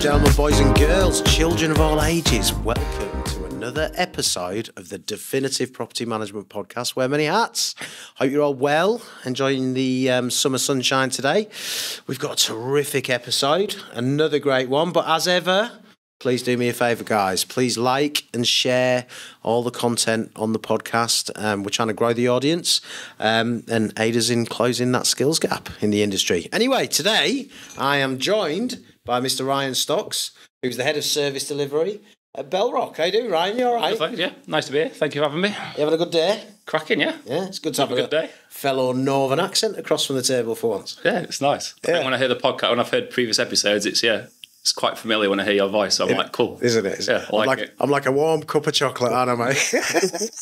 and gentlemen, boys and girls, children of all ages, welcome to another episode of the Definitive Property Management Podcast, Wear Many Hats. Hope you're all well, enjoying the summer sunshine today. We've got a terrific episode, another great one, but as ever, please do me a favour, guys. Please like and share all the content on the podcast. We're trying to grow the audience and aid us in closing that skills gap in the industry. Anyway, today I am joined by Mr. Ryan Stocks, who's the head of service delivery at Bellrock. How you doing, Ryan? You all right? Yeah, nice to be here. Thank you for having me. You having a good day? Cracking, yeah. Yeah, it's good to have a good day. Fellow Northern accent across from the table for once. Yeah, it's nice. I think when I hear the podcast, when I've heard previous episodes, it's quite familiar when I hear your voice. So I'm like, cool. Isn't it? Yeah, I like it. I'm like a warm cup of chocolate, aren't I, mate?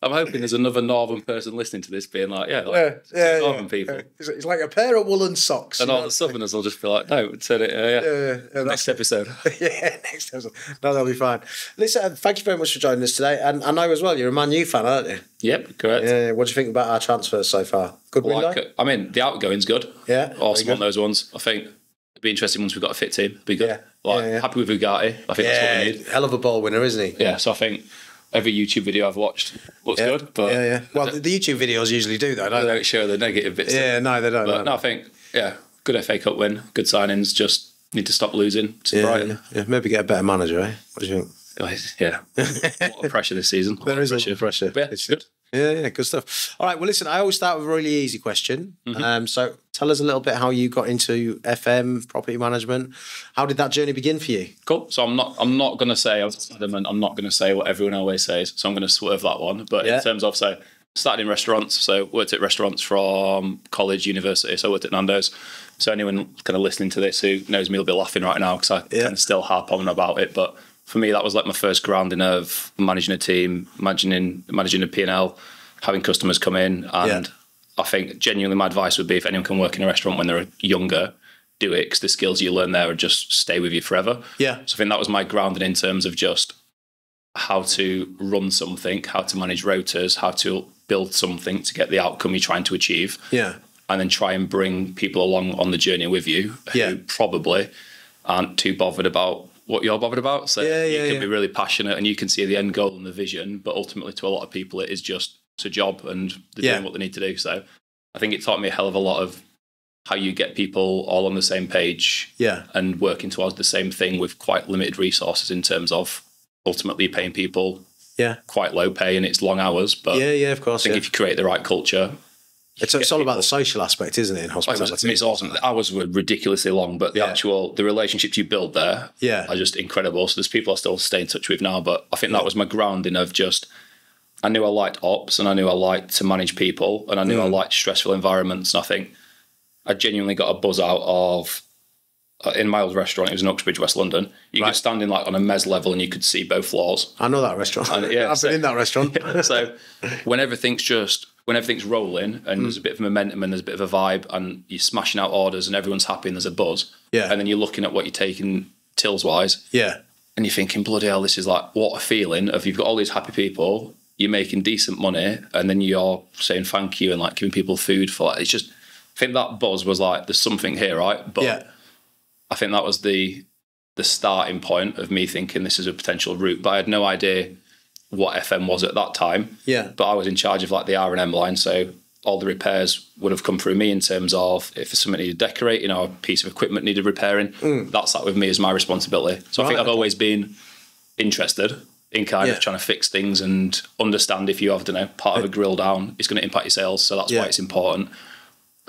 I'm hoping there's another Northern person listening to this being like, Northern people. It's like a pair of woolen socks. And all the Southerners will just be like, no, turn it, next episode. Yeah, next episode. No, that'll be fine. Listen, thank you very much for joining us today. And I know as well, you're a Man U fan, aren't you? Yep, correct. Yeah, what do you think about our transfers so far? Good window? The outgoing's good. Yeah. Awesome on those ones. I think it'd be interesting once we've got a fit team. It'd be good. Yeah. Happy with Ugarte. I think that's what we need. Hell of a ball winner, isn't he? Yeah, so I think every YouTube video I've watched looks good. But Well, the YouTube videos usually do, though, don't they? Don't show the negative bits. Yeah, no, they don't. But no, I think, good FA Cup win, good signings, just need to stop losing to Brighton. Yeah, maybe get a better manager, eh? What do you think? Yeah. A lot of pressure this season. There is a lot of pressure. But yeah, it's good. Yeah, good stuff. All right, well, listen, I always start with a really easy question. Mm-hmm. So tell us a little bit how you got into FM, property management. How did that journey begin for you? Cool. So I'm not going to say, I'm not going to say what everyone always says, so I'm going to swerve that one. But in terms of, started in restaurants, so worked at restaurants from college, university, so I worked at Nando's. So anyone kind of listening to this who knows me will be laughing right now because I kind of still harp on about it, but for me, that was like my first grounding of managing a team, managing a P&L, having customers come in. And I think genuinely my advice would be if anyone can work in a restaurant when they're younger, do it because the skills you learn there are just stay with you forever. Yeah. So I think that was my grounding in terms of just how to run something, how to manage rotas, how to build something to get the outcome you're trying to achieve. Yeah. And then try and bring people along on the journey with you who probably aren't too bothered about what you're bothered about. So you can be really passionate and you can see the end goal and the vision, but ultimately to a lot of people it is just it's a job and they're doing what they need to do. So I think it taught me a hell of a lot of how you get people all on the same page and working towards the same thing with quite limited resources in terms of ultimately paying people quite low pay and it's long hours. But of course. I think if you create the right culture, it's all about the social aspect, isn't it, in hospitality? It's awesome. The hours were ridiculously long, but the relationships you build there are just incredible. So there's people I still stay in touch with now, but I think that was my grounding of just, I knew I liked ops and I knew I liked to manage people and I knew I liked stressful environments. And I think I genuinely got a buzz out of, in my old restaurant, it was in Uxbridge, West London, you could stand in like on a mezz level and you could see both floors. I know that restaurant. And, I've been in that restaurant. So when everything's rolling and there's a bit of momentum and there's a bit of a vibe and you're smashing out orders and everyone's happy and there's a buzz. Yeah. And then you're looking at what you're taking tills wise. Yeah. And you're thinking, bloody hell, this is like, what a feeling of you've got all these happy people, you're making decent money and then you're saying thank you and like giving people food for like, it's just, I think that buzz was like, there's something here, right? But I think that was the starting point of me thinking this is a potential route, but I had no idea what FM was at that time. Yeah. But I was in charge of like the R&M line, so all the repairs would have come through me in terms of if something needed decorating or a piece of equipment needed repairing, that's that with me as my responsibility. So I think I've always been interested in kind of trying to fix things and understand if you have, part of a grill down, it's going to impact your sales, so that's why it's important.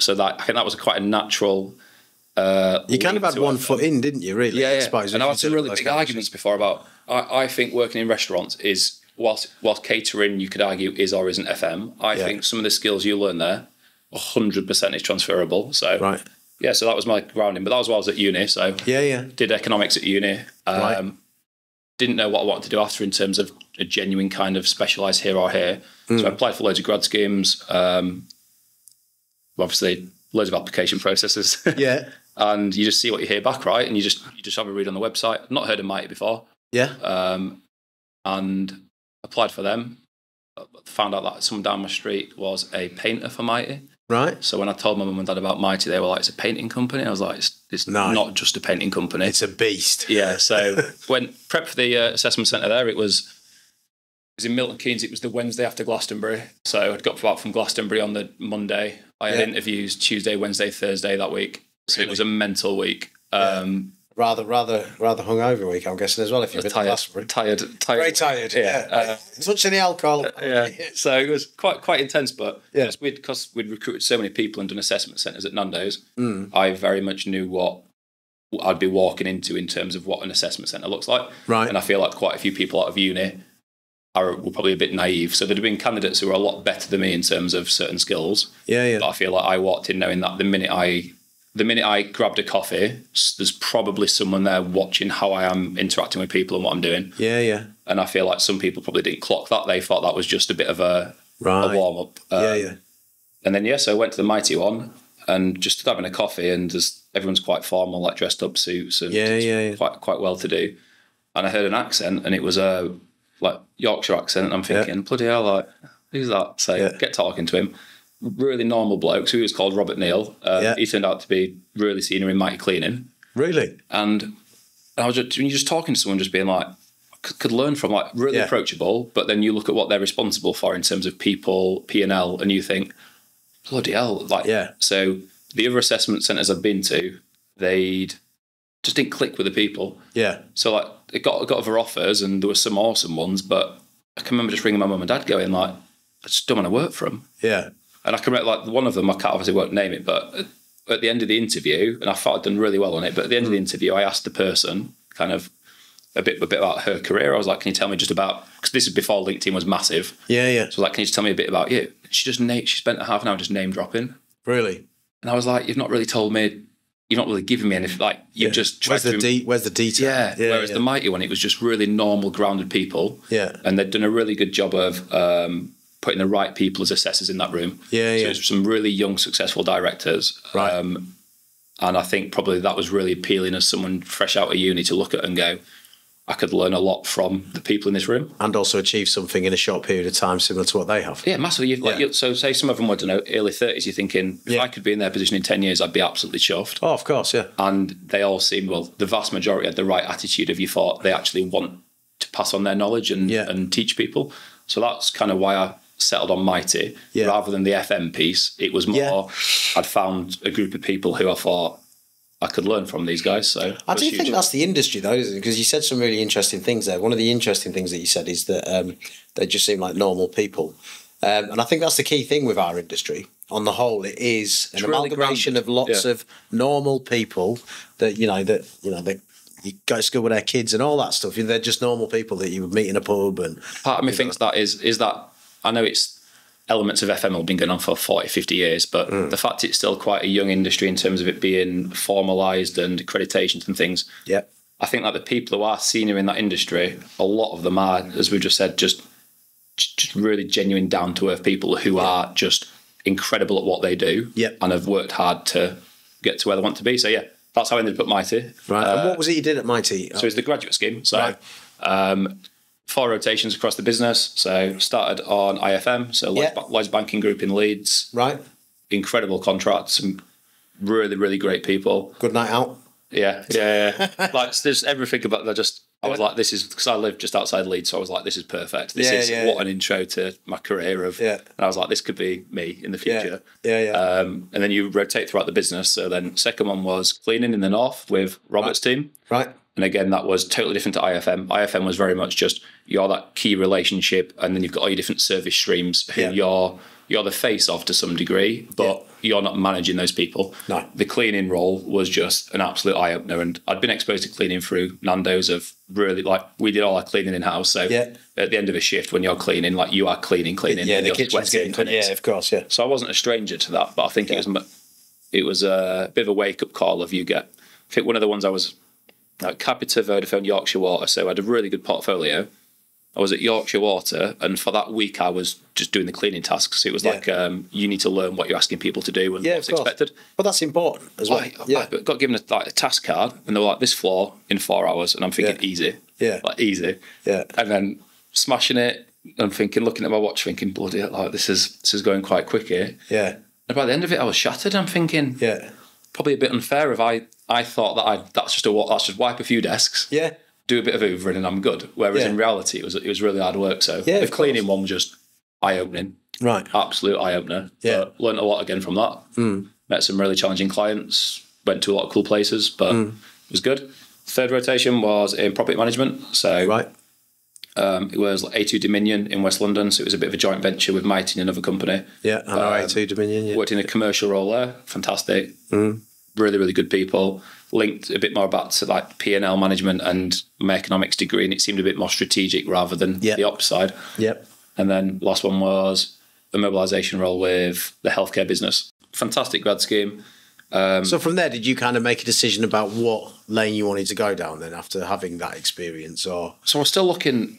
So that I think that was quite a natural. You kind of had one foot in, didn't you? Really? Yeah. And I had some really big arguments before about. I think working in restaurants is whilst catering, you could argue is or isn't FM. I think some of the skills you learn there, 100% is transferable. So so that was my grounding. But that was while I was at uni. So did economics at uni. Didn't know what I wanted to do after in terms of a genuine kind of specialised here or here. So I applied for loads of grad schemes. Obviously, loads of application processes. And you just see what you hear back, right? And you just have a read on the website. I've not heard of Mighty before. And applied for them. Found out that someone down my street was a painter for Mighty. Right. So when I told my mum and dad about Mighty, they were like, it's a painting company. I was like, it's not just a painting company. It's a beast. Yeah. So when prep for the assessment centre there, it was in Milton Keynes. It was the Wednesday after Glastonbury. So I'd got back from Glastonbury on the Monday. I had interviews Tuesday, Wednesday, Thursday that week. So it was a mental week. Rather hungover week, I'm guessing, as well, if you've been to Glastonbury. Tired. Very tired, yeah. Touching the alcohol. Yeah. So it was quite intense, but because we'd recruited so many people and done assessment centres at Nando's, I very much knew what I'd be walking into in terms of what an assessment centre looks like. Right. And I feel like quite a few people out of uni were probably a bit naive. So there'd have been candidates who were a lot better than me in terms of certain skills. Yeah. But I feel like I walked in knowing that the minute I grabbed a coffee, there's probably someone there watching how I am interacting with people and what I'm doing. Yeah. And I feel like some people probably didn't clock that. They thought that was just a bit of a warm-up. And then, so I went to the Mighty one and just having a coffee, and everyone's quite formal, like dressed up suits and quite well to do. And I heard an accent, and it was a like Yorkshire accent, and I'm thinking, bloody hell, like, who's that? So get talking to him. Really normal bloke. So he was called Robert Neal. He turned out to be really senior in Mighty Cleaning. Really? And I was just, when you're just talking to someone, just being like, could learn from, like, really approachable, but then you look at what they're responsible for in terms of people, P&L, and you think, bloody hell. Like, so the other assessment centres I've been to, they just didn't click with the people. Yeah. So, like, it got other offers, and there were some awesome ones, but I can remember just ringing my mum and dad going, like, I just don't want to work for them. Yeah. And I can remember, like, one of them, I obviously won't name it, but at the end of the interview, and I thought I'd done really well on it, but at the end of the interview, I asked the person kind of a bit about her career. I was like, can you tell me just about, because this is before LinkedIn was massive. Yeah. So I was like, can you just tell me a bit about you? She spent a half an hour just name dropping. Really? And I was like, you've not really told me, you've not really given me anything. Like, you've just tried where's the detail? Yeah. Whereas the Mighty one, it was just really normal, grounded people. Yeah. And they'd done a really good job of putting the right people as assessors in that room. So it was some really young, successful directors. Right. And I think probably that was really appealing as someone fresh out of uni to look at and go, I could learn a lot from the people in this room. And also achieve something in a short period of time similar to what they have. Yeah, massively. So say some of them were, I don't know, early 30s, you're thinking, if I could be in their position in 10 years, I'd be absolutely chuffed. Oh, of course, yeah. And they all seemed, the vast majority had the right attitude of you thought they actually want to pass on their knowledge and teach people. So that's kind of why I settled on Mighty rather than the FM piece. It was more, I'd found a group of people who I thought I could learn from these guys. So I do think that's the industry, though, isn't it? Because you said some really interesting things there. One of the interesting things that you said is that they just seem like normal people. And I think that's the key thing with our industry. On the whole, it is an amalgamation of lots of normal people that you go to school with their kids and all that stuff. They're just normal people that you would meet in a pub. And part of me thinks that is that, I know it's elements of FM have been going on for 40, 50 years, but the fact it's still quite a young industry in terms of it being formalised and accreditations and things. Yeah. I think that the people who are senior in that industry, a lot of them are, as we've just said, just really genuine, down-to-earth people who are just incredible at what they do and have worked hard to get to where they want to be. So, yeah, that's how I ended up at Mighty. Right. And what was it you did at Mighty? So it's the graduate scheme. So 4 rotations across the business. So started on IFM, so Lloyds Banking Group in Leeds. Right. Incredible contracts, some really, really great people. Good night out. Yeah. Like, there's everything about that. I was like, this is, because I live just outside Leeds, so I was like, this is perfect. This is what an intro to my career of. Yeah. And I was like, this could be me in the future. Yeah. And then you rotate throughout the business. So then second one was cleaning in the north with Robert's team. Right. And again, that was totally different to IFM. IFM was very much just, you're that key relationship, and then you've got all your different service streams who you're the face of to some degree, but you're not managing those people. No. The cleaning role was just an absolute eye-opener, and I'd been exposed to cleaning through Nando's of really, like, we did all our cleaning in-house, so at the end of a shift when you're cleaning, like, you are cleaning. Yeah, the kitchen's getting clean. Yeah, of course, yeah. So I wasn't a stranger to that, but I think it was a bit of a wake-up call of I think one of the ones I was, like, Capita, Vodafone, Yorkshire Water, so I had a really good portfolio. I was at Yorkshire Water, and for that week I was just doing the cleaning tasks. It was like, you need to learn what you're asking people to do and what's expected. But that's important as well. I got given a task card, and they were like, this floor in 4 hours, and I'm thinking, easy. Yeah. Like, easy. Yeah. And then smashing it, and thinking, looking at my watch, thinking, bloody hell, like, this is going quite quick here. Yeah. by the end of it, I was shattered. I'm thinking, probably a bit unfair if I thought that that's just wipe a few desks, do a bit of hoovering, and I'm good. Whereas in reality, it was really hard work. So the cleaning one was just eye opening, right? Absolute eye opener. But learned a lot again from that. Met some really challenging clients. Went to a lot of cool places, but it was good. Third rotation was in property management. So it was like A2 Dominion in West London. So it was a bit of a joint venture with Mighty and another company. Yeah, I know A2 Dominion. Yeah. Worked in a commercial role there. Fantastic. Really, really good people. Linked a bit more back to like P&L management and my economics degree, and it seemed a bit more strategic rather than the ops side. Yep. And then last one was a mobilisation role with the healthcare business. Fantastic grad scheme. So from there, did you kind of make a decision about what lane you wanted to go down then after having that experience? Or so I was still looking.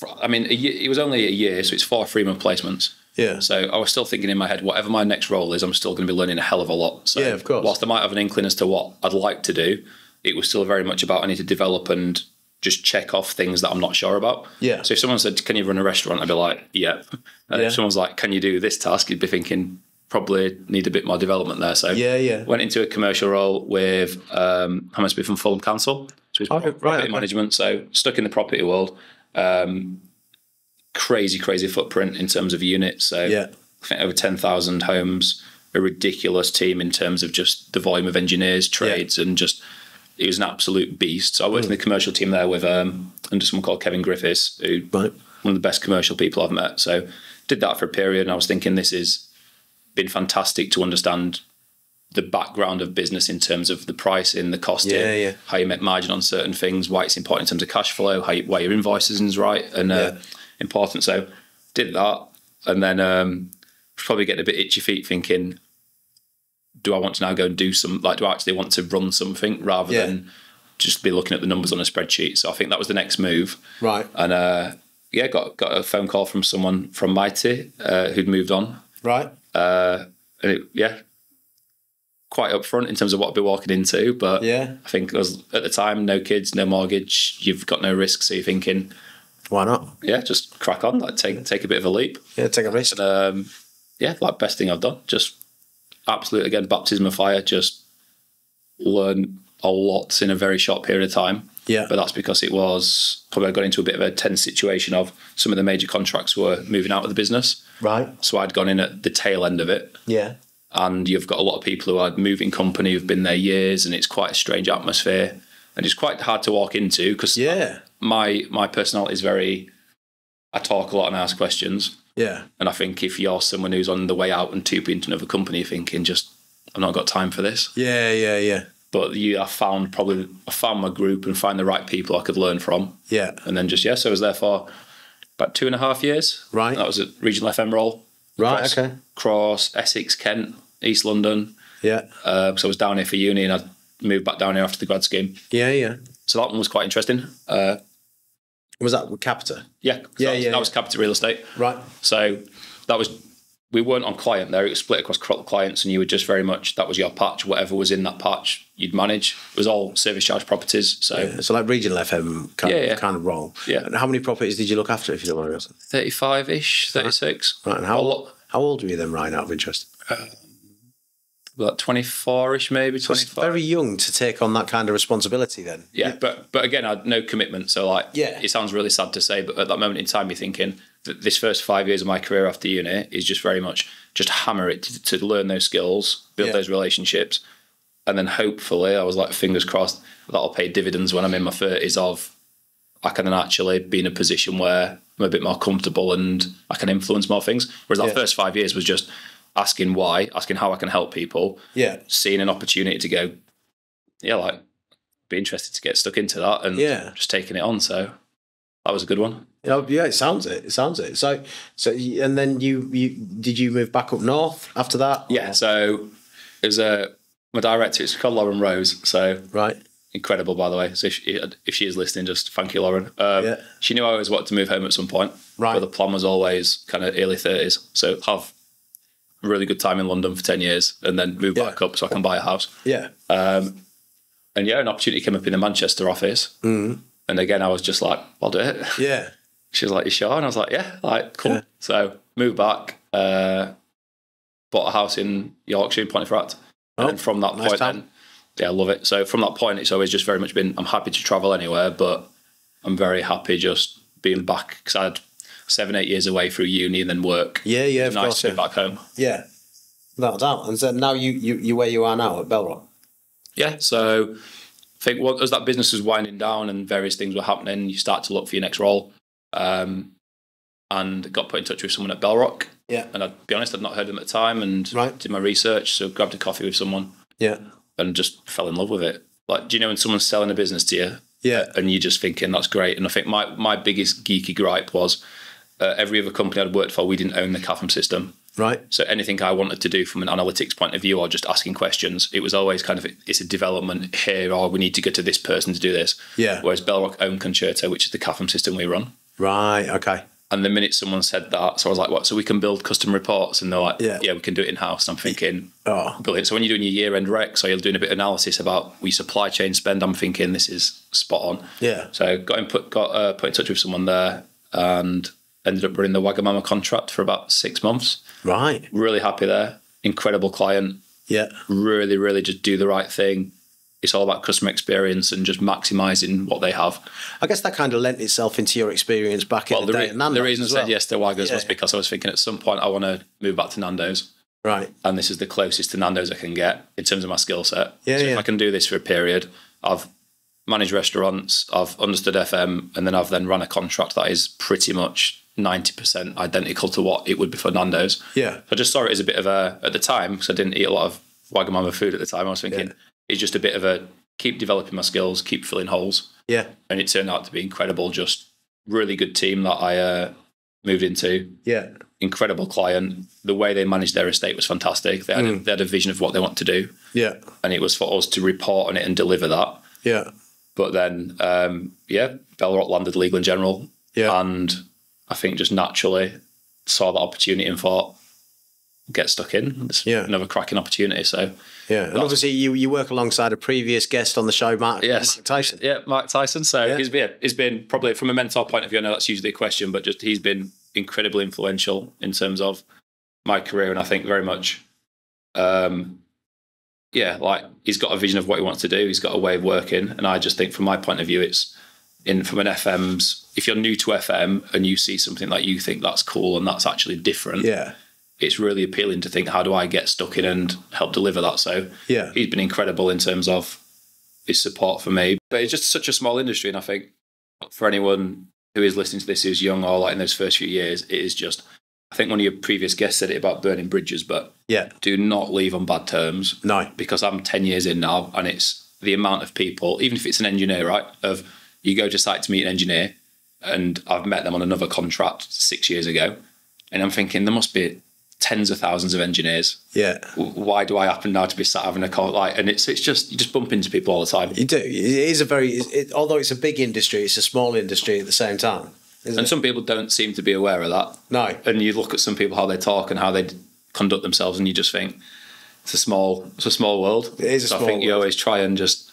It was only a year, so it's 4 3-month placements. Yeah. So I was still thinking in my head, whatever my next role is, I'm still going to be learning a hell of a lot. So of course. Whilst I might have an inkling as to what I'd like to do, it was still very much about I need to develop and just check off things that I'm not sure about. Yeah. So if someone said, "Can you run a restaurant?" I'd be like, "Yeah." And if someone's like, "Can you do this task?" You'd be thinking, probably need a bit more development there. So went into a commercial role with Hammersmith and Fulham Council. So it's property management. So stuck in the property world. Crazy footprint in terms of units. So I think over 10,000 homes, a ridiculous team in terms of just the volume of engineers, trades, and just it was an absolute beast. So I worked in the commercial team there with under someone called Kevin Griffiths, who one of the best commercial people I've met. So did that for a period, and I was thinking this has been fantastic to understand the background of business in terms of the pricing, the costing, how you make margin on certain things, why it's important in terms of cash flow, why your invoicing is right and important. So did that, and then was probably getting a bit itchy feet thinking, do I want to now go and do some, like, do I actually want to run something rather than just be looking at the numbers on a spreadsheet? So I think that was the next move. Right. And got a phone call from someone from Mighty who'd moved on. Right. Quite upfront in terms of what I'd be walking into, but I think it was at the time, no kids, no mortgage, you've got no risk, so you're thinking, why not? Yeah, just crack on, like take a bit of a leap. Yeah, take a risk. And, like best thing I've done. Just absolute, again, baptism of fire, just learn a lot in a very short period of time. Yeah. But that's because it was probably I got into a bit of a tense situation of some of the major contracts were moving out of the business. Right. So I'd gone in at the tail end of it. Yeah. And you've got a lot of people who are moving company who've been there years, and it's quite a strange atmosphere, and it's quite hard to walk into because my personality is I talk a lot and ask questions. Yeah. And I think if you're someone who's on the way out and to into another company thinking I've not got time for this. Yeah. But I found my group and find the right people I could learn from. Yeah. And then so I was there for about 2.5 years. Right. That was a regional FM role. Right, Across Essex, Kent, East London. Yeah. So I was down here for uni, and I moved back down here after the grad scheme. Yeah. So that one was quite interesting. Was that with Capita? Yeah. That was Capita Real Estate. Right. So we weren't on client there. It was split across clients, and you were just very much, that was your patch. Whatever was in that patch, you'd manage. It was all service charge properties. So like regional FM kind of role. Yeah. And how many properties did you look after, if you don't mind me asking? 35-ish, 36. Right. And how old were you then, Ryan, out of interest? Like 24-ish, maybe 25. Very young to take on that kind of responsibility then. Yeah, but again, I had no commitment. So it sounds really sad to say, but at that moment in time, you're thinking that this first 5 years of my career after uni is just very much just hammer it to learn those skills, build those relationships. And then hopefully, I was like, fingers crossed, that'll pay dividends when I'm in my 30s of I can actually be in a position where I'm a bit more comfortable and I can influence more things. Whereas that first 5 years was just asking why, asking how I can help people, seeing an opportunity to go, be interested to get stuck into that and just taking it on. So that was a good one. Yeah, it sounds it. So and then did you move back up north after that? Yeah, so it was my director, it's called Lauren Rose. So incredible, by the way. So if she is listening, just thank you, Lauren. She knew I always wanted to move home at some point. Right. But the plan was always kind of early 30s. So have a really good time in London for 10 years and then move back up so I can buy a house. Yeah. And an opportunity came up in the Manchester office. Mm-hmm. And again, I was just like, I'll do it. Yeah. She was like, you sure? And I was like, yeah, cool. Yeah. So moved back. bought a house in Yorkshire, in Pontefract. And from that point, I love it. So from that point, it's always just very much been, I'm happy to travel anywhere, but I'm very happy just being back, because I had 7-8 years away through uni and then work. Yeah, of nice course. To be back home. Yeah, without a doubt. And so now you where you are now at Bellrock. Yeah, so I think as that business was winding down and various things were happening, you start to look for your next role. And got put in touch with someone at Bellrock. Yeah. And I'd be honest, I'd not heard of them at the time, and did my research, so grabbed a coffee with someone. Yeah. And just fell in love with it. Like, do you know when someone's selling a business to you? Yeah. And you're just thinking, that's great. And I think my biggest geeky gripe was every other company I'd worked for, we didn't own the CAFM system. Right. So anything I wanted to do from an analytics point of view or just asking questions, it was always kind of, it's a development here, or we need to go to this person to do this. Yeah. Whereas Bellrock owned Concerto, which is the CAFM system we run. Right, okay. And the minute someone said that, so I was like, what? So we can build custom reports? And they're like, yeah, we can do it in-house. And I'm thinking, brilliant. So when you're doing your year-end recs, or you're doing a bit of analysis about your supply chain spend, I'm thinking this is spot on. Yeah. So got put in touch with someone there and ended up running the Wagamama contract for about 6 months. Right. Really happy there. Incredible client. Yeah. Really, really just do the right thing. It's all about customer experience and just maximising what they have. I guess that kind of lent itself into your experience back in the day at Nando's. The reason I said yes to Waggers was because I was thinking at some point I want to move back to Nando's. Right. And this is the closest to Nando's I can get in terms of my skill set. Yeah, so if I can do this for a period, I've managed restaurants, I've understood FM, and then I've then run a contract that is pretty much 90% identical to what it would be for Nando's. Yeah. I just saw it as a bit of at the time, because I didn't eat a lot of Wagamama food at the time, I was thinking, it's just a bit of a keep developing my skills, keep filling holes. Yeah. And it turned out to be incredible. Just really good team that I moved into. Yeah. Incredible client. The way they managed their estate was fantastic. They had a vision of what they want to do. Yeah. And it was for us to report on it and deliver that. Yeah. But then, Bellrock landed Legal and General. Yeah. And I think just naturally saw that opportunity and thought, get stuck in. It's another cracking opportunity. So and obviously you work alongside a previous guest on the show, Mark Tyson. Yeah, Mark Tyson. So he's been probably, from a mentor point of view, I know that's usually a question, but just he's been incredibly influential in terms of my career, and I think very much like he's got a vision of what he wants to do, he's got a way of working, and I just think from my point of view it's from an FM's, if you're new to FM and you see something that you think that's cool and that's actually different, it's really appealing to think, how do I get stuck in and help deliver that? So he's been incredible in terms of his support for me. But it's just such a small industry, and I think for anyone who is listening to this who's young or like in those first few years, it is just, I think one of your previous guests said it about burning bridges, but do not leave on bad terms. No. Because I'm 10 years in now, and it's the amount of people, even if it's an engineer, right, of you go to site to meet an engineer, and I've met them on another contract 6 years ago, and I'm thinking there must be tens of thousands of engineers. Yeah. Why do I happen now to be sat having a call? And it's just, you just bump into people all the time. You do. It is although it's a big industry, it's a small industry at the same time. And some people don't seem to be aware of that. No. And you look at some people, how they talk and how they conduct themselves, and you just think it's a small world. It is a small world. I think you always try and just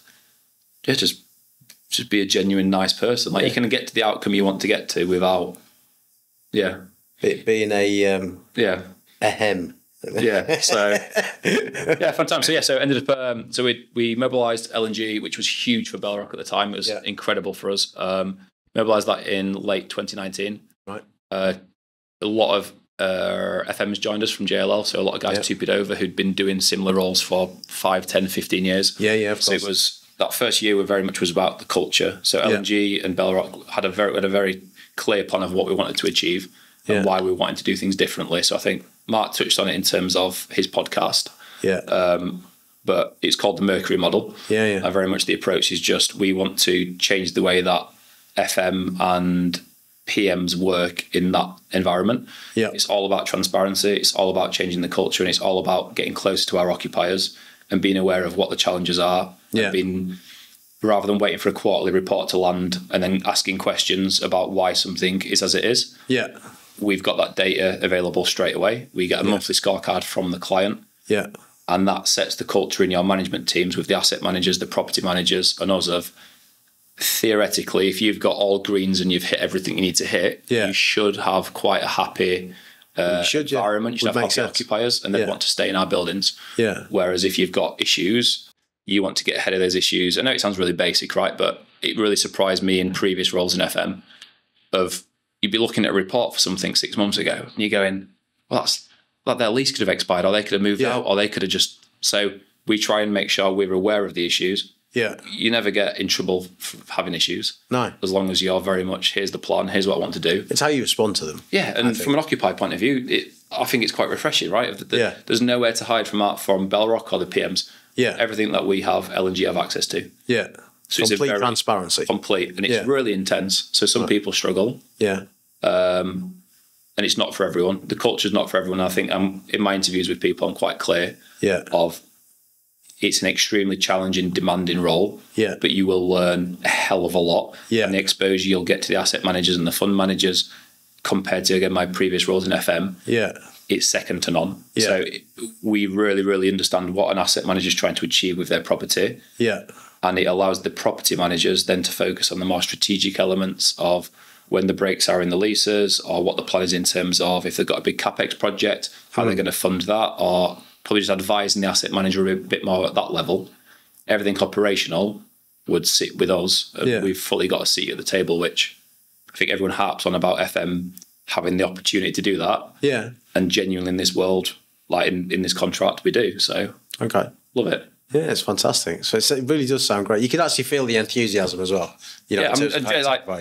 be a genuine, nice person. Like you can get to the outcome you want to get to without, being a hem. Yeah. So fun time. So ended up. So we mobilised LNG, which was huge for Bellrock at the time. It was incredible for us. Mobilised that in late 2019. Right. A lot of FMs joined us from JLL. So a lot of guys tupied over who'd been doing similar roles for 5, 10, 15 years. Yeah. Of course. So it was that first year very much was about the culture. So LNG and Bellrock had a very clear plan of what we wanted to achieve and why we wanted to do things differently. So I think Mark touched on it in terms of his podcast. Yeah. But it's called the Mercury model. Yeah. Very much the approach is just, we want to change the way that FM and PMs work in that environment. Yeah. It's all about transparency. It's all about changing the culture, and it's all about getting closer to our occupiers and being aware of what the challenges are. Yeah. Rather than waiting for a quarterly report to land and then asking questions about why something is as it is. Yeah. We've got that data available straight away. We get a monthly scorecard from the client. Yeah. And that sets the culture in your management teams with the asset managers, the property managers, and us of, theoretically, if you've got all greens and you've hit everything you need to hit, you should have quite a happy environment. You should have happy occupiers, and they want to stay in our buildings. Yeah. Whereas if you've got issues, you want to get ahead of those issues. I know it sounds really basic, right? But it really surprised me in previous roles in FM of you'd be looking at a report for something 6 months ago, and you're going, well, that's like their lease could have expired, or they could have moved out, or they could have just. So we try and make sure we're aware of the issues. Yeah. You never get in trouble for having issues. No. As long as you're very much, here's the plan, here's what I want to do. It's how you respond to them. Yeah, and from an occupier point of view, I think it's quite refreshing, right? There's nowhere to hide from Bellrock or the PMs. Yeah. Everything that we have, L&G have access to. Yeah. So complete transparency. Complete. And it's really intense. So some people struggle. Yeah. And it's not for everyone. The culture's not for everyone. I think in my interviews with people, I'm quite clear of it's an extremely challenging, demanding role. Yeah. But you will learn a hell of a lot. Yeah. And the exposure you'll get to the asset managers and the fund managers compared to, again, my previous roles in FM. Yeah. It's second to none. Yeah. So we really, really understand what an asset manager is trying to achieve with their property. Yeah. And it allows the property managers then to focus on the more strategic elements of when the breaks are in the leases, or what the plan is in terms of if they've got a big CapEx project, how they're going to fund that, or probably just advising the asset manager a bit more at that level. Everything operational would sit with us. We've fully got a seat at the table, which I think everyone harps on about FM having the opportunity to do that. Yeah. And genuinely in this world, like in this contract, we do. So, love it. Yeah, it's fantastic. So it really does sound great. You can actually feel the enthusiasm as well. You know,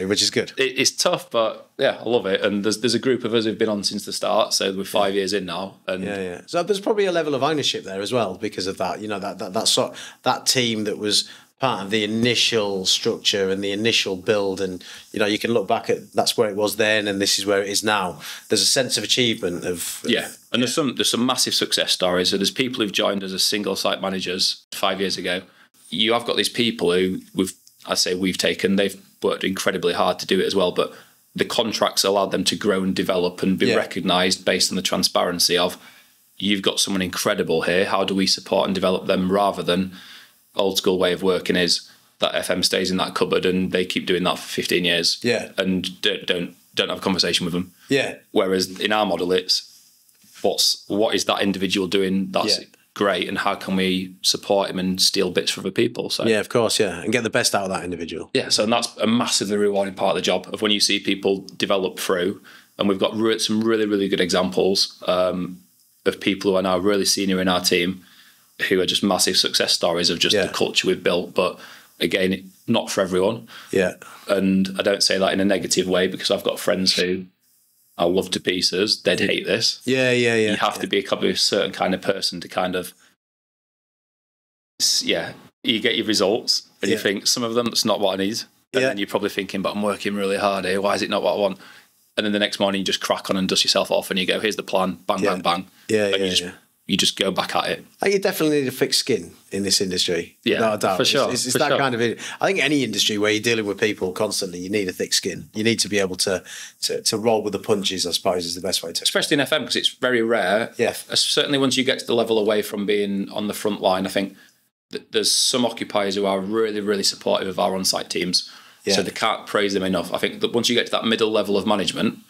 which is good. It's tough, but yeah, I love it. And there's a group of us who've been on since the start, so we're 5 years in now. And So there's probably a level of ownership there as well because of that. You know, that team that was part of the initial structure and the initial build, and you know, you can look back at that's where it was then, and this is where it is now. There's a sense of achievement and there's some massive success stories. So there's people who've joined as a single site managers 5 years ago. You have got these people who we've taken. They've worked incredibly hard to do it as well, but the contracts allowed them to grow and develop and be recognised based on the transparency of you've got someone incredible here. How do we support and develop them rather than old school way of working is that FM stays in that cupboard and they keep doing that for 15 years. Yeah. And don't have a conversation with them. Yeah. Whereas in our model, it's what is that individual doing that's great, and how can we support him and steal bits from other people? So yeah, of course, and get the best out of that individual. Yeah. So and that's a massively rewarding part of the job of when you see people develop through, and we've got some really, really good examples of people who are now really senior in our team, who are just massive success stories of just the culture we've built. But again, not for everyone. Yeah. And I don't say that in a negative way, because I've got friends who I love to pieces. They'd hate this. Yeah. You have to be a certain kind of person to kind of, you get your results and you think some of them, that's not what I need. And then you're probably thinking, but I'm working really hard here. Why is it not what I want? And then the next morning you just crack on and dust yourself off and you go, here's the plan, bang, bang, bang. You just go back at it. I think you definitely need a thick skin in this industry. Yeah, no doubt. For sure. It's that kind of. I think any industry where you're dealing with people constantly, you need a thick skin. You need to be able to roll with the punches, I suppose, is the best way to. Especially in FM, because it's very rare. Yeah. Certainly once you get to the level away from being on the front line, I think there's some occupiers who are really, really supportive of our on-site teams. Yeah. So they can't praise them enough. I think that once you get to that middle level of management,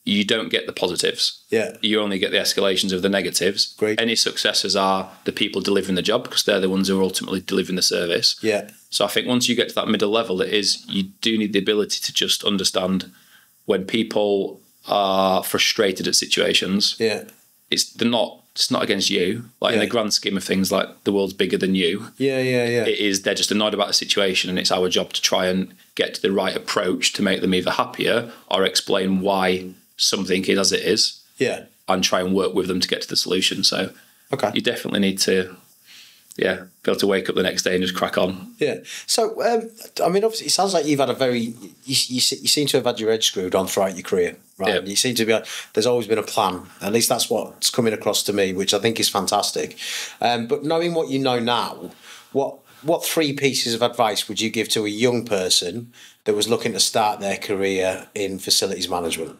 you don't get the positives. Yeah. You only get the escalations of the negatives. Great. Any successes are the people delivering the job, because they're the ones who are ultimately delivering the service. Yeah. So I think once you get to that middle level, you do need the ability to just understand when people are frustrated at situations. Yeah. It's not against you. Like in the grand scheme of things, like the world's bigger than you. Yeah. It is, they're just annoyed about the situation, and it's our job to try and get to the right approach to make them either happier or explain why something is as it is, and try and work with them to get to the solution. So you definitely need to be able to wake up the next day and just crack on. Yeah. So I mean, obviously it sounds like you've had you seem to have had your head screwed on throughout your career, right? Yeah. You seem to be there's always been a plan. At least that's what's coming across to me, which I think is fantastic. But knowing what you know now, what three pieces of advice would you give to a young person that was looking to start their career in facilities management?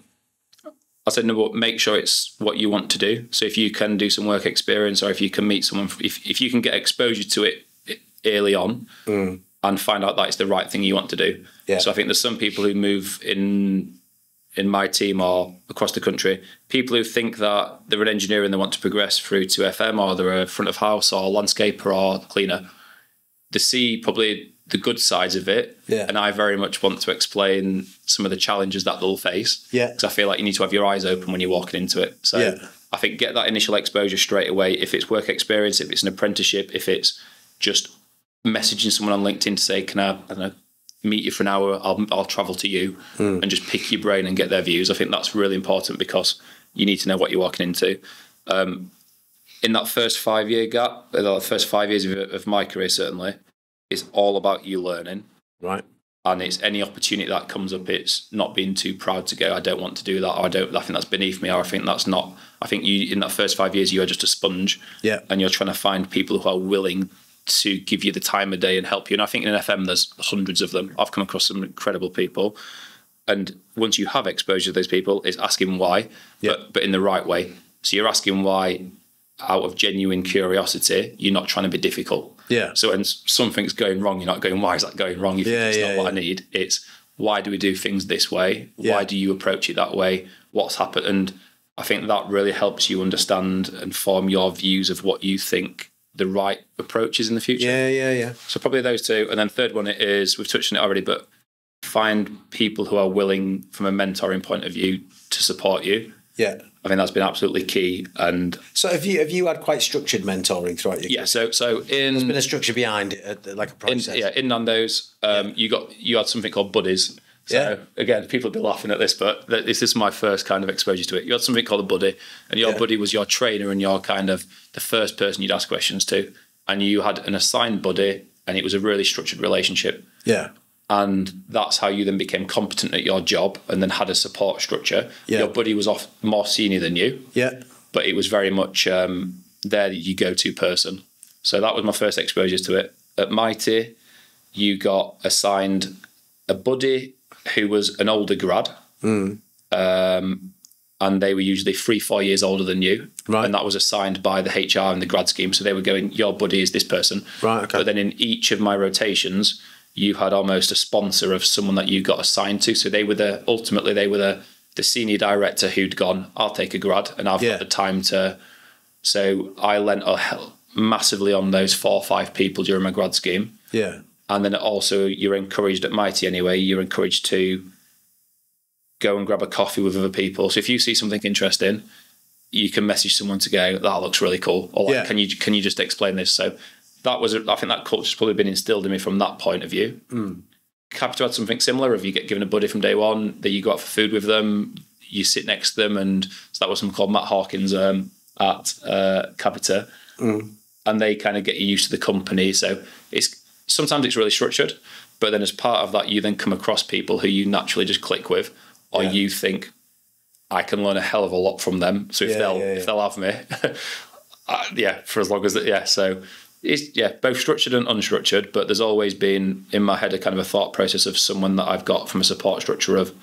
I said, no, make sure it's what you want to do. So if you can do some work experience, or if you can meet someone, if you can get exposure to it early on and find out that it's the right thing you want to do. Yeah. So I think there's some people who move in in my team or across the country, people who think that they're an engineer and they want to progress through to FM, or they're a front of house or landscaper or cleaner, they see probably the good sides of it. Yeah. And I very much want to explain some of the challenges that they'll face. Yeah. Because I feel like you need to have your eyes open when you're walking into it. So I think get that initial exposure straight away. If it's work experience, if it's an apprenticeship, if it's just messaging someone on LinkedIn to say, can I don't know, meet you for an hour, I'll travel to you and just pick your brain and get their views. I think that's really important because you need to know what you're walking into. In that first 5 year gap, the first 5 years of my career, certainly, it's all about you learning. Right. And it's any opportunity that comes up, it's not being too proud to go, I don't want to do that, or I think that's beneath me, or I think that's not. I think you, in that first 5 years, you are just a sponge. Yeah. And you're trying to find people who are willing to give you the time of day and help you. And I think in an FM, there's hundreds of them. I've come across some incredible people. And once you have exposure to those people, it's asking why, but in the right way. So you're asking why out of genuine curiosity. You're not trying to be difficult. Yeah. So when something's going wrong, you're not going, why is that going wrong? You think it's not what I need. It's, why do we do things this way? Yeah. Why do you approach it that way? What's happened? And I think that really helps you understand and form your views of what you think the right approach is in the future. Yeah. So probably those two. And then third one is, we've touched on it already, but find people who are willing from a mentoring point of view to support you. Yeah. I think that's been absolutely key. And so have you had quite structured mentoring throughout your career? So in, there's been a structure behind it, like a process. In Nando's, you had something called buddies. So again, people will be laughing at this, but this is my first kind of exposure to it. You had something called a buddy, and your buddy was your trainer and your kind of the first person you'd ask questions to. And you had an assigned buddy, and it was a really structured relationship. Yeah. And that's how you then became competent at your job and then had a support structure. Yeah. Your buddy was more senior than you. Yeah. But it was very much there you go-to person. So that was my first exposure to it. At Mighty, you got assigned a buddy who was an older grad. And they were usually 3-4 years older than you. Right. And that was assigned by the HR and the grad scheme. So they were going, your buddy is this person. Right, okay. But then in each of my rotations, you had almost a sponsor of someone that you got assigned to. So they were the senior director who'd gone, I'll take a grad and I've got the time to. So I lent massively on those 4 or 5 people during my grad scheme. Yeah. And then also you're encouraged at Mighty anyway, you're encouraged to go and grab a coffee with other people. So if you see something interesting, you can message someone to go, that looks really cool. Or like, can you just explain this? So I think that culture's probably been instilled in me from that point of view. Happy to add something similar. If you get given a buddy from day one, that you go out for food with them, you sit next to them, and so that was someone called Matt Hawkins at Capita, and they kind of get you used to the company. So sometimes it's really structured, but then as part of that, you then come across people who you naturally just click with, or you think, I can learn a hell of a lot from them. So if they'll have me, for as long as so. It's both structured and unstructured, but there's always been in my head a kind of a thought process of someone that I've got from a support structure of,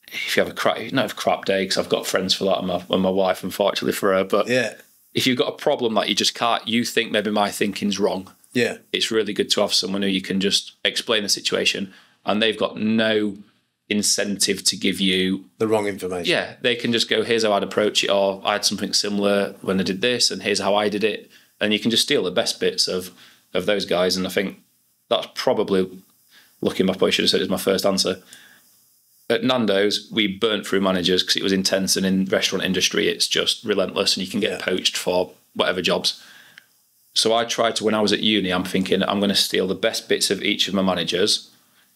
if you have a crap day, because I've got friends for that and my wife, unfortunately for her, but if you've got a problem that you think maybe my thinking's wrong, it's really good to have someone who you can just explain the situation and they've got no incentive to give you the wrong information. Yeah, they can just go, here's how I'd approach it, or I had something similar when I did this, and here's how I did it. And you can just steal the best bits of those guys. And I think that's probably, looking back, I should have said it was my first answer. At Nando's, we burnt through managers because it was intense. And in the restaurant industry, it's just relentless and you can get poached for whatever jobs. So I tried to, when I was at uni, I'm thinking I'm going to steal the best bits of each of my managers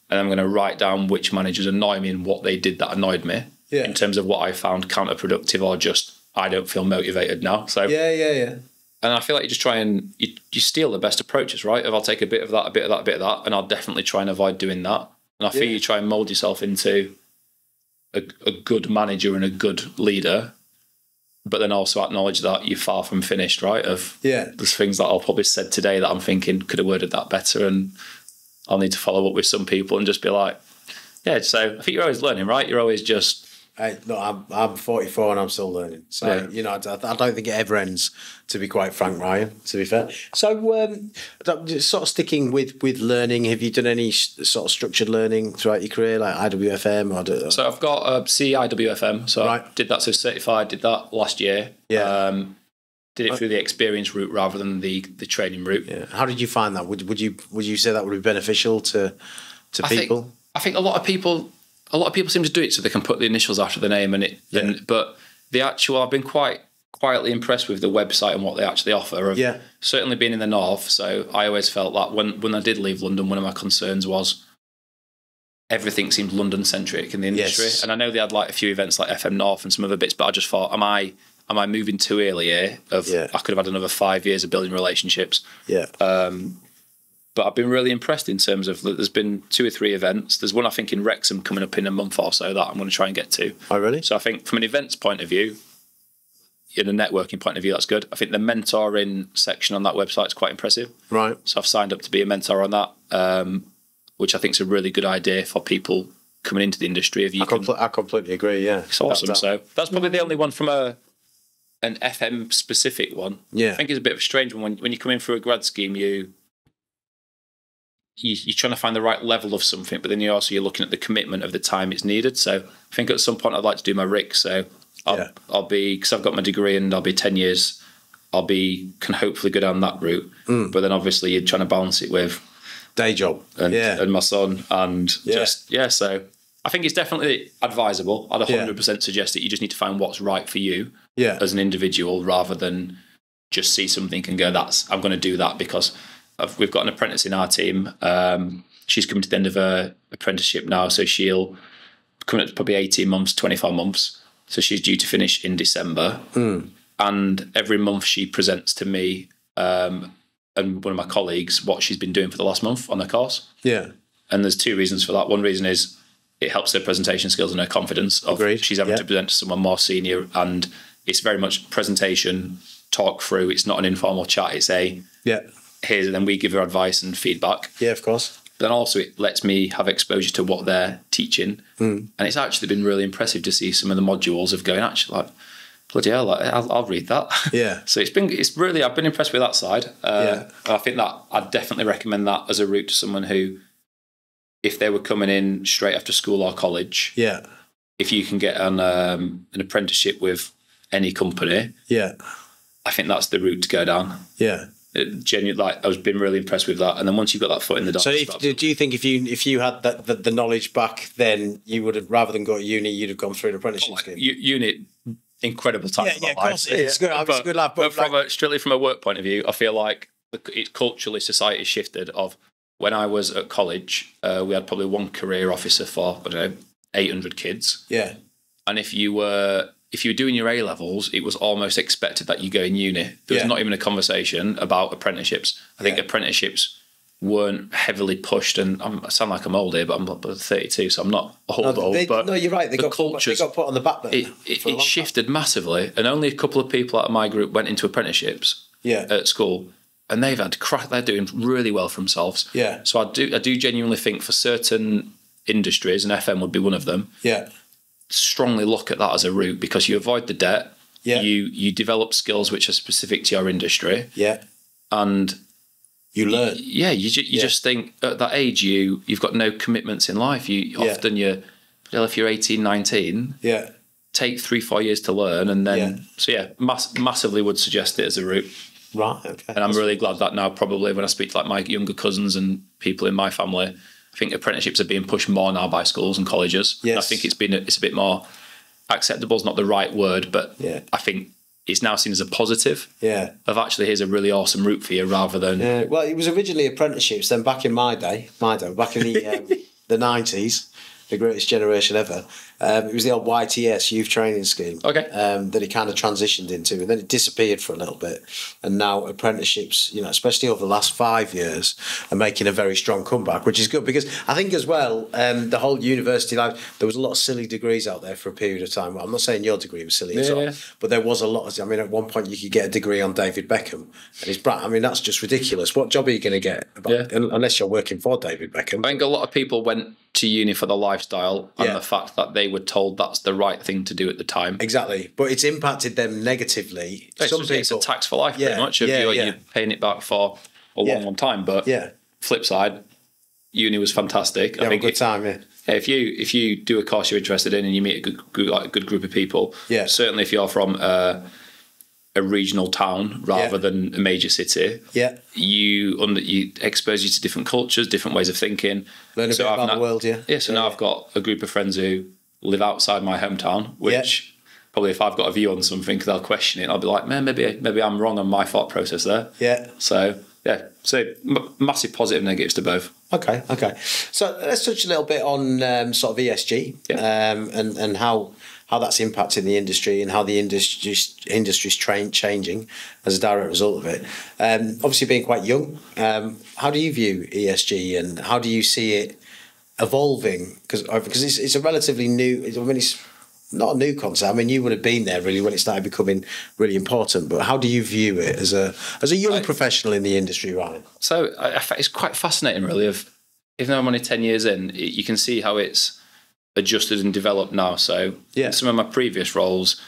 and I'm going to write down which managers annoy me and what they did that annoyed me in terms of what I found counterproductive or just I don't feel motivated now. So And I feel like you just try and you steal the best approaches, right? If I'll take a bit of that, a bit of that, a bit of that, and I'll definitely try and avoid doing that. And I feel you try and mold yourself into a good manager and a good leader, but then also acknowledge that you're far from finished, right? There's things that I'll probably said today that I'm thinking could have worded that better, and I'll need to follow up with some people and just be like, so I think you're always learning, right? You're always just Hey, look, I'm 44 and I'm still learning. So, you know, I don't think it ever ends, to be quite frank, Ryan, to be fair. So, sort of sticking with learning, have you done any sort of structured learning throughout your career, like IWFM? So I've got a CIWFM, so I did that, so certified, did that last year. Yeah. Did it through the experience route rather than the training route. Yeah. How did you find that? Would you say that would be beneficial to people? I think a lot of people seem to do it so they can put the initials after the name but I've been quite quietly impressed with the website and what they actually offer. Certainly being in the north, so I always felt that when I did leave London, one of my concerns was everything seemed London centric in the industry. Yes. And I know they had like a few events like FM North and some other bits, but I just thought, am I moving too early here? I could have had another 5 years of building relationships. Yeah. But I've been really impressed in terms of, there's been 2 or 3 events. There's one, I think, in Wrexham coming up in a month or so that I'm going to try and get to. Oh, really? So I think from an events point of view, in a networking point of view, that's good. I think the mentoring section on that website is quite impressive. Right. So I've signed up to be a mentor on that, which I think is a really good idea for people coming into the industry. I completely agree, yeah. It's awesome. So that's probably the only one from an FM specific one. Yeah. I think it's a bit of a strange one. When you come in through a grad scheme, you're trying to find the right level of something, but then you're looking at the commitment of the time it's needed. So I think at some point I'd like to do my RIC. So I'll be, because I've got my degree and I'll be 10 years, can hopefully go down that route. But then obviously you're trying to balance it with day job and my son and so I think it's definitely advisable. I'd 100% suggest that you just need to find what's right for you as an individual, rather than just see something and go, I'm going to do that because we've got an apprentice in our team. She's coming to the end of her apprenticeship now, so she'll come up to probably 18 months, 25 months. So she's due to finish in December. And every month she presents to me and one of my colleagues what she's been doing for the last month on her course. Yeah. And there's 2 reasons for that. One reason is it helps her presentation skills and her confidence. She's having to present to someone more senior, and it's very much presentation, talk through. It's not an informal chat. It's here's, and then we give her advice and feedback. Yeah, of course. But then also it lets me have exposure to what they're teaching. And it's actually been really impressive to see some of the modules of going, actually, like, bloody hell, I'll read that. Yeah. So I've been impressed with that side. I think that I'd definitely recommend that as a route to someone who, if they were coming in straight after school or college, if you can get an apprenticeship with any company, I think that's the route to go down. Yeah. Genuinely, I've been really impressed with that. And then once you've got that foot in the door. So do you think if you had the knowledge back then, you would have, rather than go to uni, you'd have gone through an apprenticeship scheme? Uni, incredible time. Yeah, of course it is. It's good life. But strictly from a work point of view, I feel like it's culturally, society shifted. Of when I was at college, we had probably one career officer for 800 kids. Yeah. And if you were doing your A levels, it was almost expected that you go in uni. There was not even a conversation about apprenticeships. I think apprenticeships weren't heavily pushed, and I sound like I'm old here, but I'm 32, so I'm not old. But no, you're right. They got put on the back burner. It shifted massively, and only a couple of people out of my group went into apprenticeships at school, and they've had they're doing really well for themselves. Yeah. So I do genuinely think for certain industries, and FM would be one of them. Yeah. Strongly look at that as a route, because you avoid the debt. Yeah. You develop skills which are specific to your industry. Yeah. And you learn. Yeah. You just think at that age you've got no commitments in life. Often if you're 18, 19. Yeah. Take 3-4 years to learn, and then massively would suggest it as a route. Right. Okay. And I'm really glad that now, probably when I speak to like my younger cousins and people in my family, I think apprenticeships are being pushed more now by schools and colleges. Yes. I think it's a bit more acceptable is not the right word, but I think it's now seen as a positive. Yeah. Of actually, here's a really awesome route for you, rather than. Well, it was originally apprenticeships. Then back in my day, back in the 90s, the greatest generation ever. It was the old YTS, Youth Training Scheme. Okay. That it kind of transitioned into, and then it disappeared for a little bit. And now apprenticeships, especially over the last 5 years, are making a very strong comeback, which is good, because I think as well, the whole university life, there was a lot of silly degrees out there for a period of time. Well, I'm not saying your degree was silly at all, but there was a lot of, at one point you could get a degree on David Beckham. And that's just ridiculous. What job are you going to get? Unless you're working for David Beckham. I think a lot of people went to uni for the lifestyle and the fact that they were told that's the right thing to do at the time. Exactly. But it's impacted them negatively. It's a tax for life, pretty much. You're paying it back for a long time. But flip side, uni was fantastic. I think a good time, if you do a course you're interested in and you meet a good group of people, certainly if you're from a regional town rather than a major city, you expose you to different cultures, different ways of thinking. Learn a bit about the world, now I've got a group of friends who live outside my hometown, which probably if I've got a view on something, because I'll question it, I'll be like, man, maybe I'm wrong on my thought process there. So massive positive negatives to both. Okay. So let's touch a little bit on sort of ESG and how that's impacting the industry and how the industry's changing as a direct result of it. Obviously, being quite young, how do you view ESG and how do you see it evolving? Because it's a relatively new. It's not a new concept. I mean, you would have been there really when it started becoming really important. But how do you view it as a young professional in the industry, Ryan? So it's quite fascinating, really. Even though I'm only 10 years in, you can see how it's adjusted and developed now. So in some of my previous roles,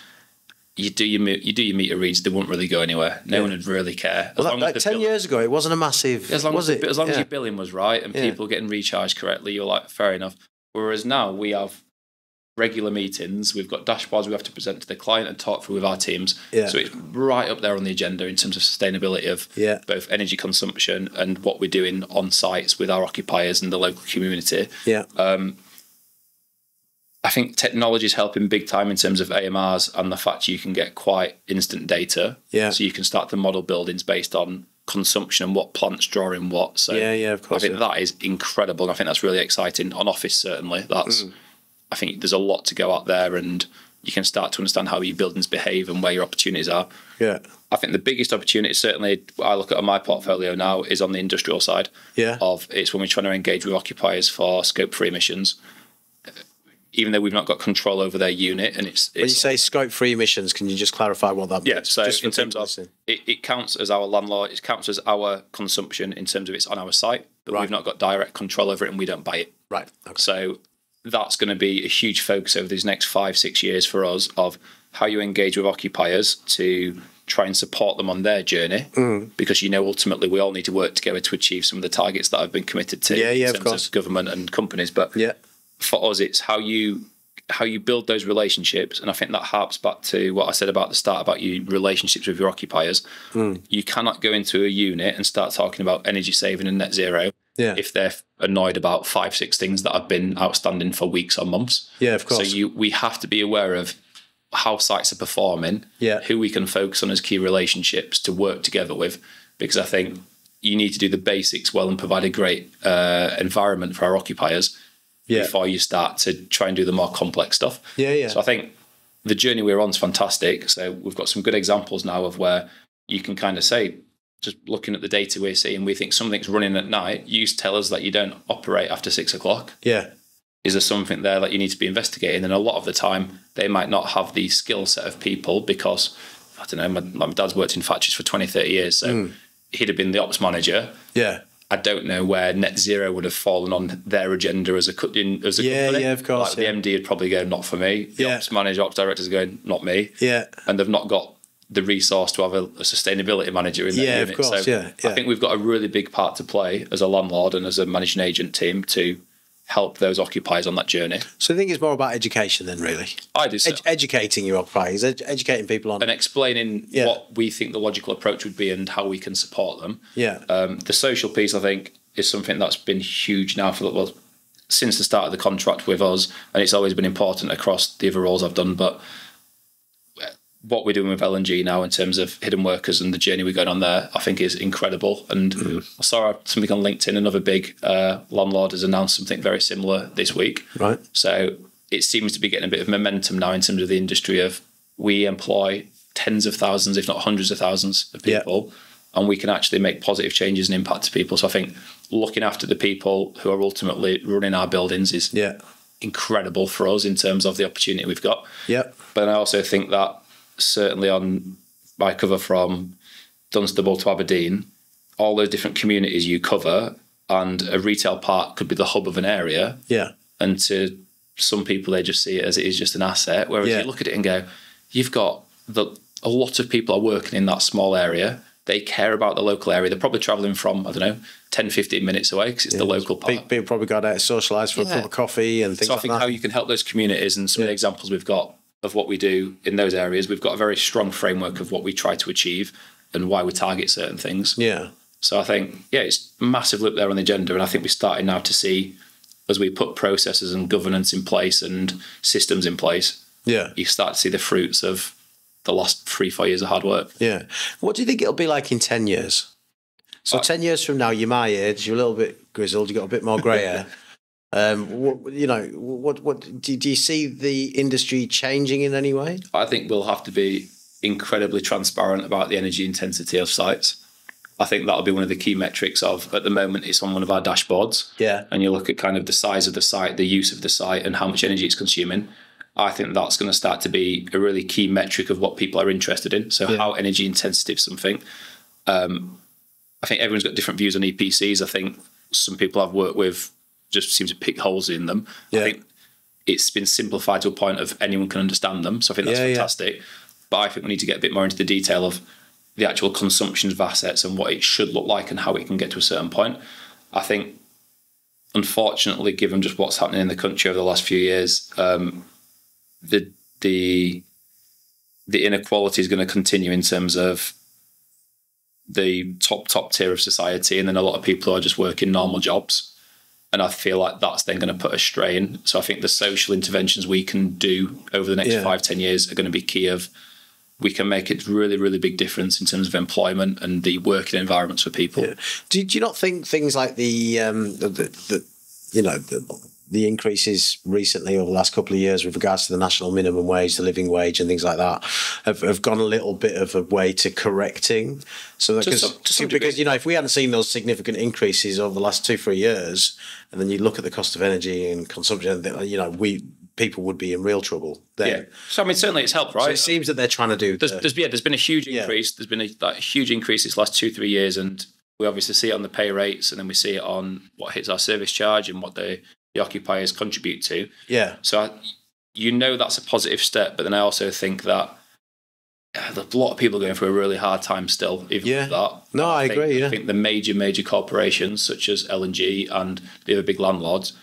you do your meter reads, they wouldn't really go anywhere. No one would really care. Well, like 10 years ago, it wasn't a massive. As long as your billing was right and people getting recharged correctly, you're like, fair enough. Whereas now we have regular meetings, we've got dashboards we have to present to the client and talk through with our teams. So it's right up there on the agenda in terms of sustainability of both energy consumption and what we're doing on sites with our occupiers and the local community. I think technology is helping big time in terms of AMRs and the fact you can get quite instant data. So you can start to model buildings based on consumption and what plants draw in what. So of course. I think that is incredible. And I think that's really exciting. On office, certainly. I think there's a lot to go out there and you can start to understand how your buildings behave and where your opportunities are. I think the biggest opportunity, certainly I look at on my portfolio now, is on the industrial side. It's when we're trying to engage with occupiers for scope 3 emissions. Even though we've not got control over their unit, and it's when you say scope 3 emissions, can you just clarify what that means? So in terms of it counts as our landlord, it counts as our consumption in terms of it's on our site, but we've not got direct control over it and we don't buy it. So that's going to be a huge focus over these next 5-6 years for us of how you engage with occupiers to try and support them on their journey, because ultimately we all need to work together to achieve some of the targets that have been committed to in terms of government and companies. But for us, it's how you build those relationships, and I think that harps back to what I said about the start about your relationships with your occupiers. You cannot go into a unit and start talking about energy saving and net zero if they're annoyed about 5-6 things that have been outstanding for weeks or months. Of course. So we have to be aware of how sites are performing, who we can focus on as key relationships to work together with, because I think you need to do the basics well and provide a great environment for our occupiers before you start to try and do the more complex stuff. So I think the journey we're on is fantastic. So we've got some good examples now of where you can kind of say, just looking at the data we're seeing, we think something's running at night. You tell us that you don't operate after 6 o'clock. Is there something there that you need to be investigating? And a lot of the time, they might not have the skill set of people because, I don't know, my dad's worked in factories for 20, 30 years. So he'd have been the ops manager. I don't know where net zero would have fallen on their agenda as a company. Of course. The MD would probably go, not for me. The ops manager, ops directors are going, not me. And they've not got the resource to have a sustainability manager in their unit. Of course, I think we've got a really big part to play as a landlord and as a managing agent team to help those occupiers on that journey. So I think it's more about education then, really. I do. Educating your occupiers, educating people on... And explaining what we think the logical approach would be and how we can support them. The social piece, I think, is something that's been huge now since the start of the contract with us, and it's always been important across the other roles I've done, but what we're doing with LNG now in terms of hidden workers and the journey we're going on there, I think is incredible. And I saw something on LinkedIn, another big landlord has announced something very similar this week. So it seems to be getting a bit of momentum now in terms of the industry of we employ tens of thousands, if not hundreds of thousands of people, and we can actually make positive changes and impact to people. So I think looking after the people who are ultimately running our buildings is incredible for us in terms of the opportunity we've got. But I also think that certainly on my cover from Dunstable to Aberdeen, all those different communities you cover, and a retail park could be the hub of an area. And to some people, they just see it as it is just an asset. Whereas you look at it and go, you've got a lot of people are working in that small area. They care about the local area. They're probably travelling from, 10, 15 minutes away because it's the local park. People probably got out to socialise for a cup of coffee and things like that. So I think how you can help those communities, and some of the examples we've got of what we do in those areas, we've got a very strong framework of what we try to achieve and why we target certain things. Yeah. So I think, it's massively up there on the agenda. And I think we're starting now to see, as we put processes and governance in place and systems in place, you start to see the fruits of the last 3-4 years of hard work. Yeah. What do you think it'll be like in 10 years? So 10 years from now, you're my age, you're a little bit grizzled, you've got a bit more grey hair. What do you see the industry changing in any way? I think we'll have to be incredibly transparent about the energy intensity of sites. I think that'll be one of the key metrics of, at the moment, it's on one of our dashboards. Yeah. And you look at kind of the size of the site, the use of the site, and how much energy it's consuming. I think that's going to start to be a really key metric of what people are interested in. So how energy intensive something. I think everyone's got different views on EPCs. I think some people I've worked with just seem to pick holes in them. I think it's been simplified to a point of anyone can understand them. So I think that's fantastic. But I think we need to get a bit more into the detail of the actual consumptions of assets and what it should look like and how it can get to a certain point. I think, unfortunately, given just what's happening in the country over the last few years, the inequality is going to continue in terms of the top tier of society, and then a lot of people who are just working normal jobs. And I feel like that's then going to put a strain. So I think the social interventions we can do over the next 5-10 years are going to be key. Of we can make a really, really big difference in terms of employment and the working environments for people. Yeah. Do you not think things like the increases recently over the last couple of years with regards to the national minimum wage, the living wage and things like that have gone a little bit of a way to correcting? So that, because if we hadn't seen those significant increases over the last 2-3 years, and then you look at the cost of energy and consumption, people would be in real trouble then. Yeah. So certainly it's helped, right? So it seems that they're trying to do. There's been a huge increase. There's been a huge increase this last 2-3 years, and we obviously see it on the pay rates, and then we see it on what hits our service charge and what the occupiers contribute to. Yeah. So that's a positive step, but then I also think that a lot of people are going through a really hard time still, even with that. No, I agree. I think the major corporations such as L&G and the other big landlords,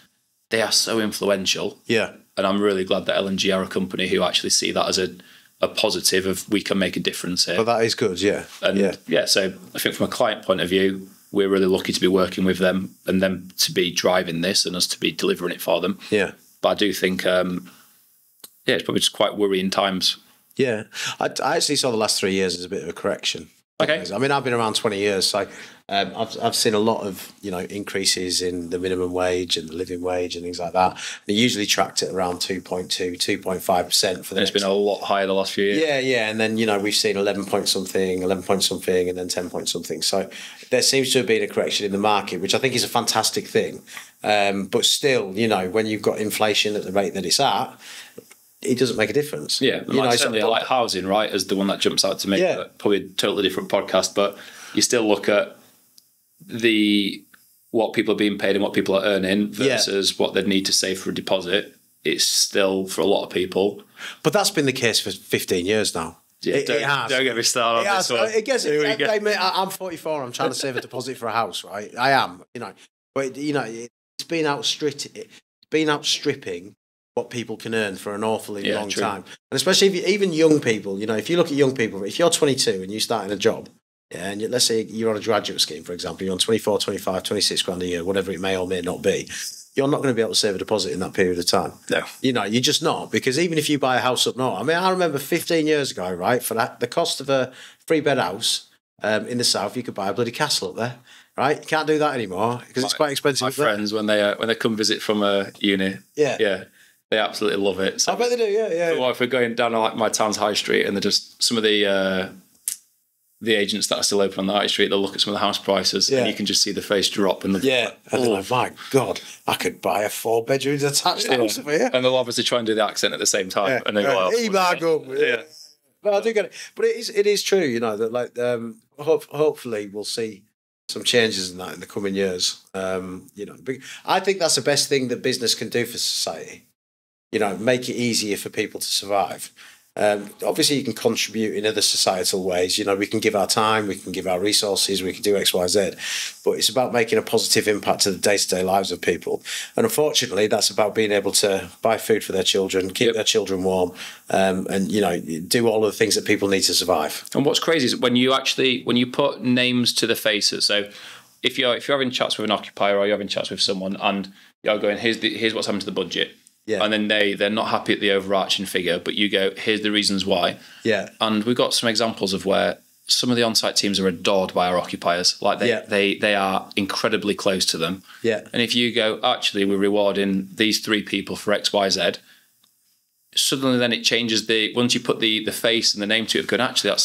they are so influential. Yeah. And I'm really glad that L&G are a company who actually see that as a positive of we can make a difference here. Well, that is good, yeah. And so I think from a client point of view, we're really lucky to be working with them and them to be driving this and us to be delivering it for them. Yeah. But I do think, it's probably just quite worrying times. Yeah. I actually saw the last 3 years as a bit of a correction. Okay. I mean, I've been around 20 years, so I've seen a lot of increases in the minimum wage and the living wage and things like that. They usually tracked it around 2.5% for the. It's been a lot higher the last few years. Yeah, and then we've seen 11 point something, and then 10 point something. So there seems to have been a correction in the market, which I think is a fantastic thing. But still, when you've got inflation at the rate that it's at, it doesn't make a difference. Yeah, certainly I like housing, right, as the one that jumps out to me. Yeah. Probably a totally different podcast, but you still look at what people are being paid and what people are earning versus what they'd need to save for a deposit. It's still, for a lot of people. But that's been the case for 15 years now. Yeah, it has. Don't get me started on this one. It gets, I'm 44. I'm trying to save a deposit for a house, right? I am, But, it's been outstripping what people can earn for an awfully long time. And especially even young people, if you look at young people, if you're 22 and you start in a job, and let's say you're on a graduate scheme, for example, you're on 24, 25, 26 grand a year, whatever it may or may not be, you're not going to be able to save a deposit in that period of time. No. You're just not, because even if you buy a house up north, I remember 15 years ago, right, for the cost of a 3-bed house in the south, you could buy a bloody castle up there. Right, you can't do that anymore because it's quite expensive. My friends, when they come visit from uni, they absolutely love it. So I bet they do, yeah. Well, if we're going down my town's high street and they're just some of the agents that are still open on the high street, they'll look at some of the house prices and you can just see the face drop. And and they're like, my God, I could buy a 4-bedroom detached house over here. And they'll obviously try and do the accent at the same time. And they go, But I do get it. But it is true, that hopefully we'll see some changes in that in the coming years. I think that's the best thing that business can do for society. make it easier for people to survive. Obviously, you can contribute in other societal ways. We can give our time, we can give our resources, we can do X, Y, Z. But it's about making a positive impact to the day-to-day lives of people. And unfortunately, that's about being able to buy food for their children, keep their children warm, and do all of the things that people need to survive. And what's crazy is when you put names to the faces. So if you're having chats with an occupier or you're having chats with someone and you're going, here's what's happened to the budget. Yeah. And then they're not happy at the overarching figure, but you go, here's the reasons why. Yeah. And we've got some examples of where some of the on-site teams are adored by our occupiers. Like they are incredibly close to them. Yeah. And if you go, actually, we're rewarding these 3 people for X, Y, Z, suddenly then it changes once you put the face and the name to it, going, actually,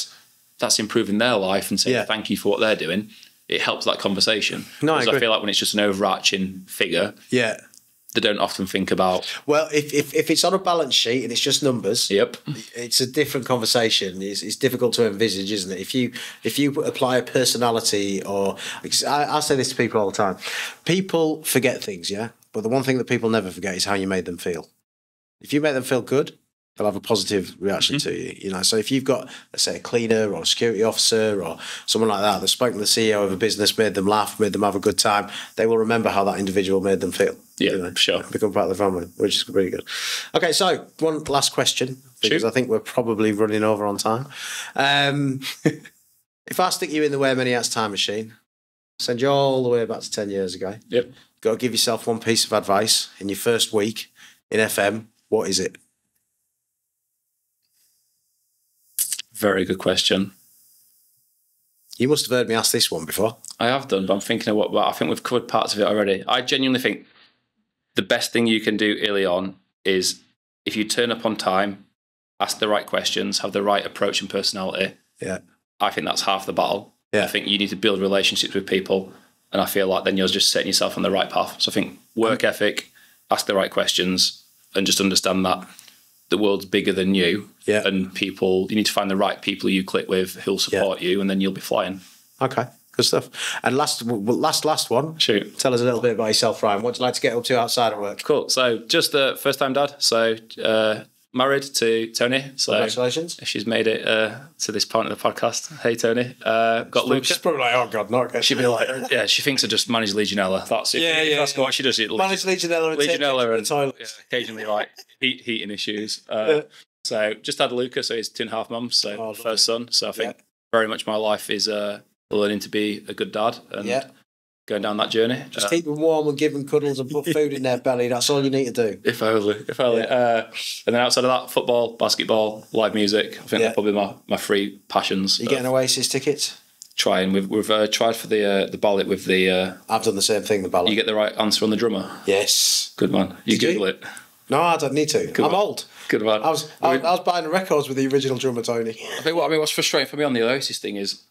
that's improving their life and saying thank you for what they're doing. It helps that conversation. No, because I feel like when it's just an overarching figure. Yeah. They don't often think about. Well, if it's on a balance sheet and it's just numbers, it's a different conversation. It's difficult to envisage, isn't it? If you apply a personality, or I say this to people all the time, people forget things, yeah. But the one thing that people never forget is how you made them feel. If you make them feel good, they'll have a positive reaction to you. So if you've got, let's say, a cleaner or a security officer or someone like that that's spoken to the CEO of a business, made them laugh, made them have a good time, they will remember how that individual made them feel. Yeah, sure. Become part of the family, which is really good. Okay, so one last question, because I think we're probably running over on time. If I stick you in the Wear Many Hats time machine, send you all the way back to 10 years ago. Yep. Got to give yourself one piece of advice in your first week in FM. What is it? Very good question. You must have heard me ask this one before. I have done, but I'm thinking of what I think we've covered parts of it already. I genuinely think the best thing you can do early on is if you turn up on time, ask the right questions, have the right approach and personality. Yeah. I think that's half the battle. Yeah. I think you need to build relationships with people, and I feel like then you're just setting yourself on the right path. So I think work ethic, ask the right questions, and just understand that the world's bigger than you. Yeah. And you need to find the right people you click with who'll support you, and then you'll be flying. Okay. Good stuff. And last one. Shoot. Tell us a little bit about yourself, Ryan. What do you like to get up to outside of work? Cool. So just a first-time dad. So married to Tony. So congratulations. She's made it to this point of the podcast. Hey, Tony. Got Luca. She's probably like, oh, God, not again. She'd be like, yeah, she thinks I just manage Legionella. That's it. Yeah. That's what she does. Manage Legionella and toilet. Yeah, occasionally like heating issues. So just had Luca, so he's 2.5 months. So first son. So I think very much my life is learning to be a good dad and going down that journey. Just keep them warm and give them cuddles and put food in their belly. That's all you need to do. If only. And then outside of that, football, basketball, live music. I think they're probably my 3 passions. Are you getting Oasis tickets? Trying. We've tried for the ballot with the... I've done the same thing, the ballot. You get the right answer on the drummer? Yes. Good man. You Google it. No, I don't need to. I'm old. Good man. I was buying the records with the original drummer, Tony. I think what's frustrating for me on the Oasis thing is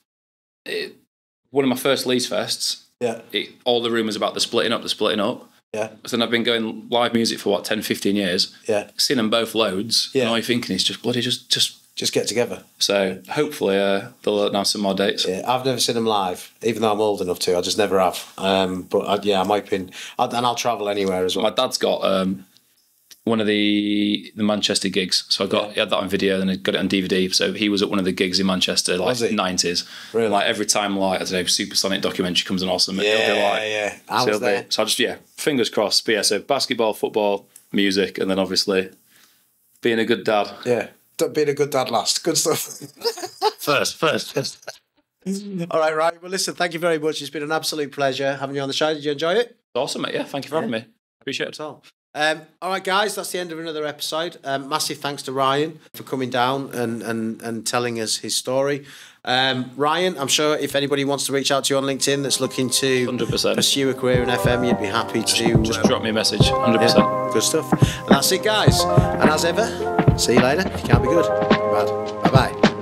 one of my first Leeds fests. Yeah. All the rumours about the splitting up. Yeah. So then I've been going live music for 10, 15 years. Yeah. Seen them both loads. Yeah. And all you're thinking is just get together. So hopefully they'll announce some more dates. Yeah. I've never seen them live, even though I'm old enough to. I just never have. I'm hoping, and I'll travel anywhere as well. My dad's got one of the Manchester gigs. So he had that on video, and I got it on DVD. So he was at one of the gigs in Manchester, like 90s. Really? Like every time, like, I don't know, Supersonic documentary comes on or something. Yeah. I was there. So I just, fingers crossed. But so basketball, football, music, and then obviously being a good dad. Yeah. Being a good dad last. Good stuff. First. All right, Ryan. Well, listen, thank you very much. It's been an absolute pleasure having you on the show. Did you enjoy it? Awesome, mate. Yeah, thank you for having me. Appreciate it. All right, guys, that's the end of another episode. Massive thanks to Ryan for coming down and telling us his story. Ryan, I'm sure if anybody wants to reach out to you on LinkedIn that's looking to 100% pursue a career in FM, you'd be happy to... Just drop me a message, 100%. Yeah, good stuff. And that's it, guys. And as ever, see you later. If you can't be good, bad. Bye-bye.